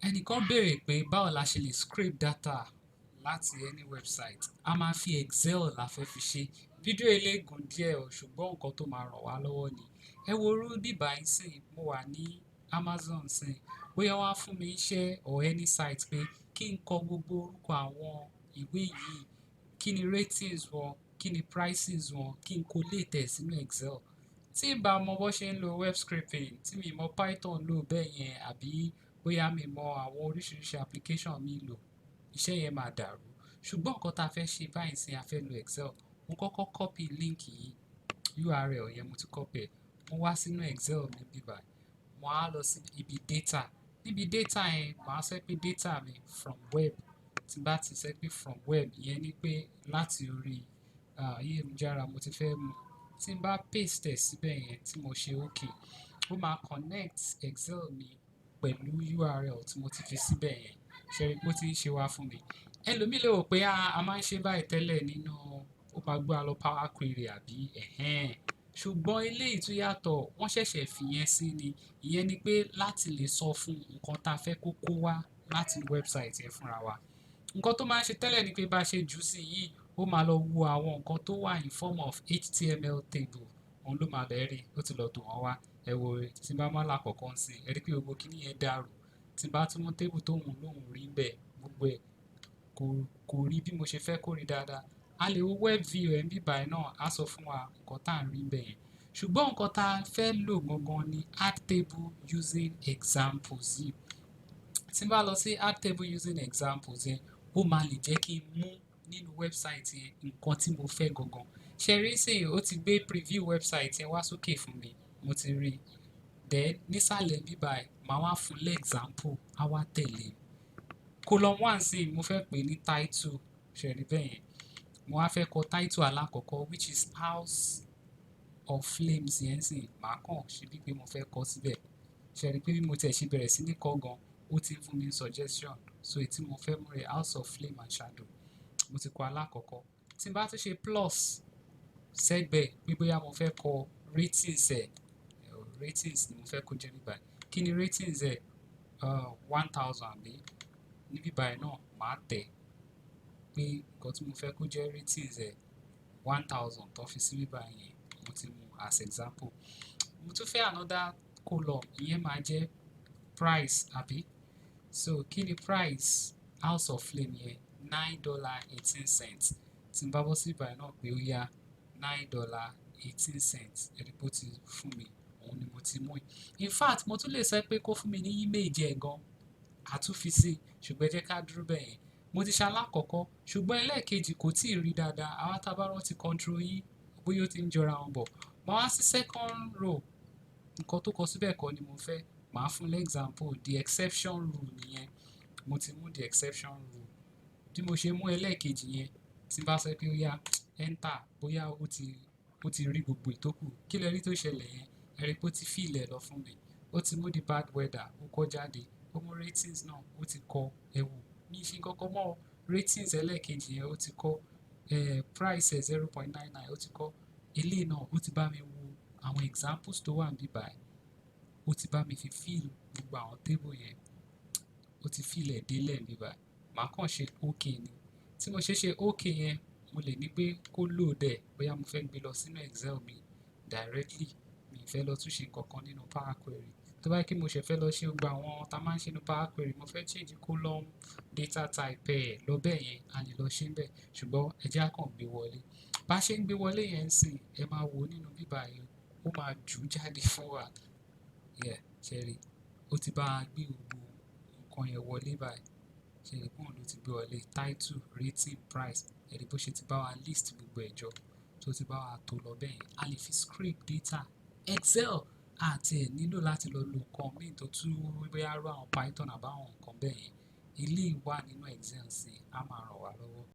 Ẹnìkan béèrè pé báwo la ṣe lè scrape data láti any website. A máa fi Excel la fẹ́ fi ṣe. Fídíò eléyìí gùn díẹ̀ o, ṣùgbọ́n nǹkan tó máa ràn wá lọ́wọ́ ni. Ẹ wo irú bíbá yìí sìn, mo wà ní Amazon sìn. Bóyá wọ́n á fún mi iṣẹ́ or any site pé kí n kọ gbogbo orúkọ àwọn ìwé yìí, kí ni ratings wọn, kí ni prices wọn, kí n collate ẹ̀ sínú Excel. Tí n bá mọ bó ṣe ń lo web scraping, tí mi mọ Python lò bẹ́ẹ̀ yẹn, àbí bóyá mi mọ àwọn oríṣiríṣi application mi lò, iṣẹ́ yẹn máa dàrú. Ṣùgbọ́n nǹkan tá a fẹ́ ṣe báyìí sí a fẹ́ lo Excel. Mo kọ́kọ́ copy link yìí, URL yẹn mo ti copy ẹ̀. Mo wá sínú Excel mi bíbá. Mo á lọ sí ibi data. Níbi data yẹn, màá sọ pé data mi from web. Tí bá ti sọ pé from web, ìyẹn ni pé láti orí ayélujára mo ti fẹ́ mú. Tí n bá paste ẹ̀ síbẹ̀ yẹn tí mo ṣe okay, ó máa connect Excel mi pẹ̀lú URL tí mo ti fi síbẹ̀ yẹn. Ṣé rí pé ó ti ń ṣe wá fún mi? Ẹlòmíì lè rò pé a máa ń ṣe báyìí tẹ́lẹ̀ nínú ó máa gbé wa lọ Power Query àbí ẹ̀hẹ́n. Ṣùgbọ́n eléyìí tún yàtọ̀, wọ́n ṣẹ̀ṣẹ̀ fi yẹn sí ni. Ìyẹn ni pé láti lè sọ fún nǹkan tá a fẹ́ kó kó wá láti website yẹn fúnra wa. Nǹkan tó máa ń ṣe tẹ́lẹ̀ ni pé bá ṣe jù sí yìí, ó máa lọ wo àwọn nǹkan tó wà in form of HTML table. Òun ló máa bẹ̀rẹ̀ rí, ó ti lọ tò wọ́n wá. Ẹ wo tí n bá máa lákọ̀ọ́kọ́ ń sìn, ẹ rí pé gbogbo kíní yẹn dàrú. Tí n bá tún mú table tó wùn lóhùn rí bẹ́ẹ̀, gbogbo ẹ̀ kò rí bí mo ṣe fẹ́ kó rí dáadáa. A lè wo web view ẹ̀ bíbá ẹ̀ náà, á sọ fún wa nǹkan tá à ń rí bẹ́ẹ̀ yẹn. Ṣùgbọ́n nǹkan tá a fẹ́ lò gangan ni add table using examples yìí. Tí n bá lọ sí add table using examples yẹn, ó máa lè jẹ́ kí n mú nínú website yẹn nǹkan tí mo fẹ́ gangan. Ṣé rí sìn, ó ti gbé preview website yẹn wá sókè fún mi. Mo ti rí. Then nísàlẹ̀ bíbá ẹ̀, màá wá fún example, á wá tẹ̀lé. Column 1 sí mo fẹ́ pè ní title. Ṣé rí bẹ́ẹ̀ yẹn? Mo wá fẹ́ kọ title alákọ̀ọ́kọ́ which is House of Flames yẹn sì. Màá kàn ṣe bí pé mo fẹ́ kọ síbẹ̀. Ṣé rí pé bí mo tẹ̀ ṣe bẹ̀rẹ̀ sí ní kọ gan, ó ti fún mi suggestion. So èyí tí mo fẹ́ mú rẹ̀ House of Flame and Shadow. Mo ti kọ alákọ̀ọ́kọ́. Tí n bá tún ṣe plus sẹ́gbẹ̀ẹ́ pé bóyá mo fẹ́ kọ ratings ẹ̀. Ratings ni mo fẹ́ kó jẹ́ bíbá ẹ̀. Kí ni ratings ẹ̀? 1000 àbí? Ní bíbá ẹ̀ náà, màá tẹ̀ pé nǹkan tí mo fẹ́ kó jẹ́ ratings ẹ̀ 1000 tó fi sí bíbá yẹn. Mo ti mú as example. Mo tún fẹ́ another column, ìyẹn máa jẹ́ price àbí? So kí ni price House of Flame yẹn? $9.18. Tí n bá bọ́ sí bíbá ẹ̀ náà pé ó yá $9.18. Ẹ rí pé ó ti fún mi. Òun ni mo ti mú. In fact, mo tún lè sọ pé kó fún mi ní image ẹ̀ gan. Àtúnfi sí, ṣùgbọ́n ẹ jẹ́ ká dúró bẹ́ẹ̀ yẹn. Mo ti ṣe alákọ̀ọ́kọ́, ṣùgbọ́n ẹlẹ́ẹ̀kejì kò tíì rí dáadáa. Àwa tá bá rántí control yìí, bóyá ó ti ń jọra wọn bọ̀. Màá wá sí second row. Nǹkan tó kọ síbẹ̀ kọ́ ni mo fẹ́. Màá fún example, the exception rule nìyẹn. Mo ti mú the exception rule. Bí mo ṣe mú ẹlẹ́ẹ̀kejì yẹn, tí n bá sọ pé ó yá enter, bóyá ó ti rí gbogbo ìtókù. Kí lẹ rí tó ṣẹlẹ̀ yẹn? Ẹ rí pé ó ti fill ẹ̀ lọ fún mi. Ó ti mú the bad weather, ó kọ jáde. Ó mú ratings náà, ó ti kọ ẹ̀wù. Mi ṣe nǹkankan mọ́ ratings ẹlẹ́ẹ̀kejì yẹn, ó ti kọ price ẹ̀ 0.99, ó ti kọ eléyìí náà, ó ti bá mi wo àwọn examples tó wà níbí báyìí. Ó ti bá mi fi fill gbogbo àwọn table yẹn. Ó ti fill ẹ̀ délẹ̀ níbí báyìí. Màá kàn ṣe okay ni. Tí mo ṣe okay yẹn, mo lè ní pé kó load ẹ̀, bóyá mo fẹ́ gbé lọ sínú Excel mi directly. Mi fẹ́ lọ tún ṣe nǹkankan nínú Power Query. Tó bá jẹ́ kí mo ṣẹ̀ fẹ́ lọ ṣe gbogbo àwọn tá máa ń ṣe nínú Power Query, mo fẹ́ change column data type ẹ̀ lọ bẹ́ẹ̀ yẹn, a lè lọ ṣe bẹ́ẹ̀. Ṣùgbọ́n ẹ jẹ́ á kàn gbé wọlé. Bá ṣe ń gbé wọlé yẹn ń sìn, ẹ máa wo nínú bíbá yẹn, ó máa jù jáde fún wa. Yeah, ṣé rí? Ó ti bá wa gbé gbogbo nǹkan yẹn wọlé báyìí. Ṣé rí pé òun ló ti gbé wọlé? Title, rating, price. Ẹ rí bó ṣe ti bá wa list gbogbo ẹ̀jọ̀. Tó ti bá wa tó lọ bẹ́ẹ̀ yẹn. A lè fi scrape data. Excel àti ẹ̀ nílò láti lọ lo nǹkan míì tó tún bóyá rú àwọn Python àbáwọn nǹkan bẹ́ẹ̀ yẹn. Eléyìí wà nínú Excel sí, á máa ràn wá lọ́wọ́.